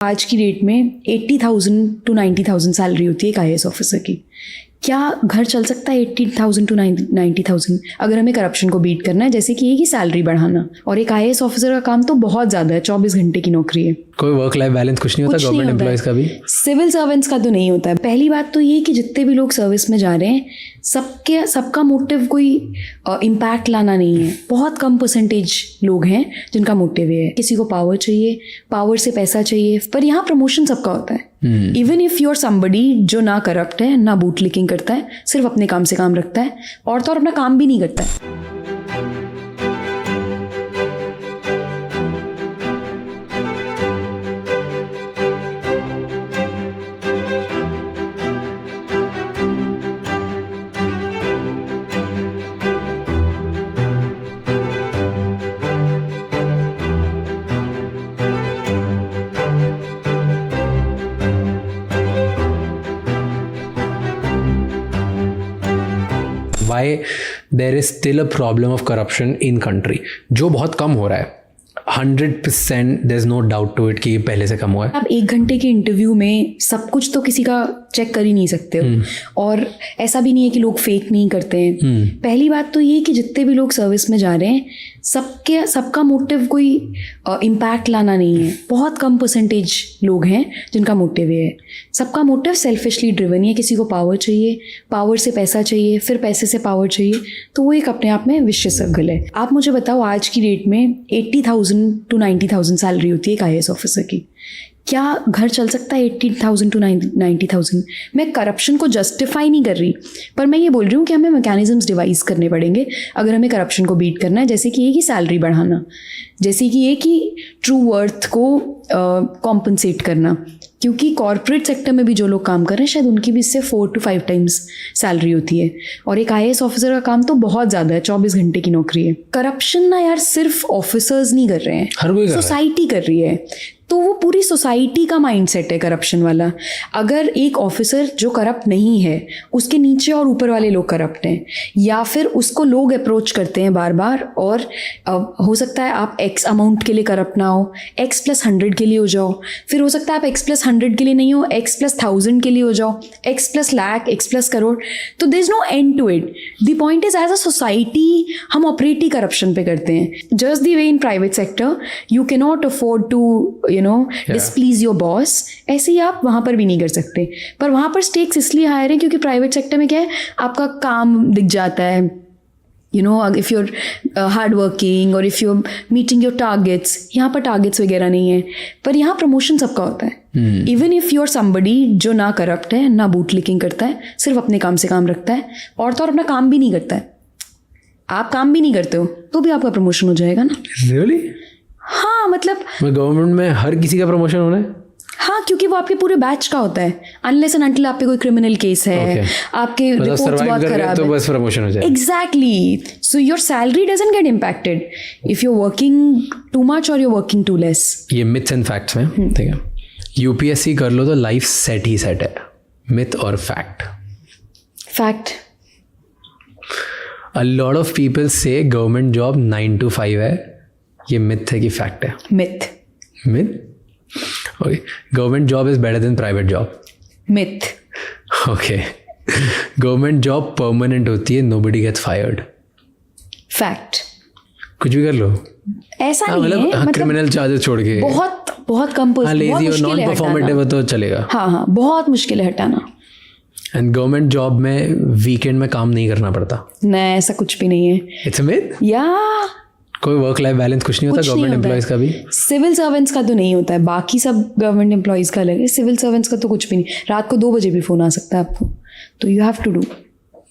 आज की डेट में 80,000 to 90,000 सैलरी होती है एक IAS ऑफिसर की। क्या घर चल सकता है 80,000 to 90,000 अगर हमें करप्शन को बीट करना है, जैसे कि ये कि सैलरी बढ़ाना। और एक IAS ऑफिसर का काम तो बहुत ज़्यादा है, 24 घंटे की नौकरी है। कोई वर्क लाइफ बैलेंस कुछ नहीं होता गवर्नमेंट एम्प्लॉयज़ का भी? सिविल सर्वेंट्स का तो नहीं होता है। पहली बात तो ये कि जितने भी लोग सर्विस में जा रहे हैं सबका मोटिव कोई इम्पैक्ट लाना नहीं है। बहुत कम परसेंटेज लोग हैं जिनका मोटिव ये है। किसी को पावर चाहिए, पावर से पैसा चाहिए, पर यहाँ प्रमोशन सबका होता है। Even if you are somebody जो ना करप्ट है, ना बूट लिकिंग करता है, सिर्फ अपने काम से काम रखता है और तो और अपना काम भी नहीं करता है। Why there is still a problem of corruption in country, जो बहुत कम हो रहा है। 100% there's no doubt to it कि पहले से कम हुआ है। आप 1 घंटे के इंटरव्यू में सब कुछ तो किसी का चेक कर ही नहीं सकते हो। और ऐसा भी नहीं है कि लोग फेक नहीं करते हैं। पहली बात तो ये कि जितने भी लोग सर्विस में जा रहे हैं सबका मोटिव कोई इम्पैक्ट लाना नहीं है। बहुत कम परसेंटेज लोग हैं जिनका मोटिव ये है। सबका मोटिव सेल्फिशली ड्रिवन है। किसी को पावर चाहिए, पावर से पैसा चाहिए, फिर पैसे से पावर चाहिए, तो वो एक अपने आप में विशियस सर्कल है। आप मुझे बताओ, आज की डेट में 80,000 to 90,000 सैलरी होती है एक IAS ऑफिसर की। क्या घर चल सकता है 80,000 to 90,000? मैं करप्शन को जस्टिफाई नहीं कर रही, पर मैं ये बोल रही हूँ कि हमें मैकेनिज्म्स डिवाइस करने पड़ेंगे अगर हमें करप्शन को बीट करना है। जैसे कि ये कि सैलरी बढ़ाना, जैसे कि ये कि ट्रू वर्थ को कॉम्पनसेट करना, क्योंकि कॉर्पोरेट सेक्टर में भी जो लोग काम कर रहे हैं शायद उनकी भी इससे 4 to 5 टाइम्स सैलरी होती है। और एक IAS ऑफिसर का काम तो बहुत ज़्यादा है, 24 घंटे की नौकरी है। करप्शन ना यार सिर्फ ऑफिसर्स नहीं कर रहे हैं, हर कोई सोसाइटी कर रही है। तो वो पूरी सोसाइटी का माइंडसेट है करप्शन वाला। अगर एक ऑफिसर जो करप्ट नहीं है, उसके नीचे और ऊपर वाले लोग करप्ट हैं, या फिर उसको लोग अप्रोच करते हैं बार बार, और हो सकता है आप X अमाउंट के लिए करप्ट ना हो, X+100 के लिए हो जाओ, फिर हो सकता है आप X+100 के लिए नहीं हो, X+1000 के लिए हो जाओ, X+लाख, X+करोड़। तो there is no end to it. The point is as a society हम ऑपरेट ही करप्शन पे करते हैं। Just the way in private sector you can not afford to displease your boss, ऐसे ही आप वहाँ पर भी नहीं कर सकते। पर वहाँ पर स्टेक्स इसलिए हायर है क्योंकि प्राइवेट सेक्टर में क्या है, आपका काम दिख जाता है। इफ़ यूर हार्ड वर्किंग और if you're meeting your targets. यहाँ पर टारगेट्स वगैरह नहीं है, पर यहाँ प्रमोशन सबका होता है। Even if you are somebody जो ना करप्ट है, ना बूट लिकिंग करता है, सिर्फ अपने काम से काम रखता है और तो और अपना काम भी नहीं करता है। आप काम भी नहीं करते हो तो भी आपका प्रमोशन हो जाएगा ना। Really? हाँ, मतलब गवर्नमेंट में हर किसी का प्रमोशन होना है। हाँ, क्योंकि वो आपके पूरे बैच का होता है। अनलेस एंड अनटिल आप पे कोई क्रिमिनल केस है, आपके रिपोर्ट्स बहुत खराब है, तो बस प्रमोशन हो जाए। Exactly. So your salary doesn't get impacted if you are working too much और you are working too less. ये मिथ्स एंड फैक्ट्स में ठीक है। UPSC कर लो तो लाइफ सेट ही सेट है। मिथ और fact? Fact. A lot of people say government job 9 to 5 है। ये मिथ है कि फैक्ट है? Myth. Myth? Okay. Government job is better than private job? Myth. Okay. Government job permanent होती है, नोबडी गेट्स फायर्ड? फैक्ट। कुछ भी कर लो, ऐसा नहीं है, मतलब क्रिमिनल चार्जेस छोड़ के बहुत कम लेजी और नॉन परफॉर्मेटिव तो चलेगा। हाँ, बहुत मुश्किल है हटाना। एंड गवर्नमेंट जॉब में वीकेंड में काम नहीं करना पड़ता? नहीं, ऐसा कुछ भी नहीं है। It's a myth? या कोई वर्क लाइफ बैलेंस कुछ नहीं होता गवर्नमेंट एम्प्लॉयज़ का भी? सिविल सर्वेंट्स का तो नहीं होता है, बाकी सब गवर्नमेंट एम्प्लॉयज़ का अलग है। सिविल सर्वेंट्स का तो कुछ भी नहीं। रात को 2 बजे भी फोन आ सकता है आपको, तो you have to do.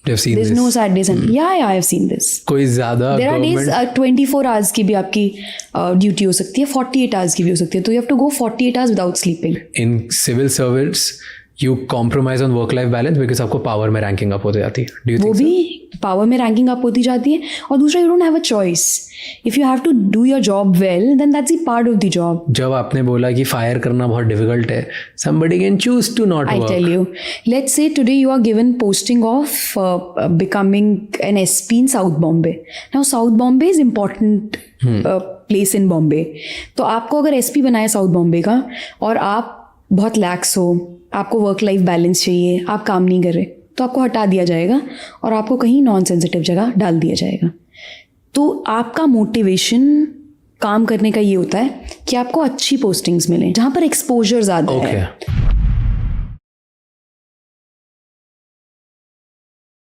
There is no sad days. या आई हैव सीन दिस। कोई ज्यादा देयर आर डेज 24 आवर्स की भी आपकी ड्यूटी हो सकती है, 48 आवर्स की भी हो सकती है, तो you have to go 48 hours without sleeping. In civil service you compromise on work life balance because आपको पावर में रैंकिंग अप हो जाती है। वो भी पावर में रैंकिंग अप होती जाती है, और दूसरा you don't have a choice. If you have to do your job well then that's the part of the job. जब आपने बोला कि फायर करना बहुत डिफिकल्ट है, somebody can choose to not I'll work. tell you. Let's say today you are given posting of becoming an SP in South Bombay. Now South Bombay is important place in Bombay. तो आपको अगर SP बनाया South Bombay का, और आप बहुत लैक्स हो, आपको वर्क लाइफ बैलेंस चाहिए, आप काम नहीं कर रहे, तो आपको हटा दिया जाएगा और आपको कहीं नॉन सेंसिटिव जगह डाल दिया जाएगा. तो आपका मोटिवेशन काम करने का ये होता है कि आपको अच्छी पोस्टिंग्स मिलें जहाँ पर एक्सपोजर ज़्यादा है.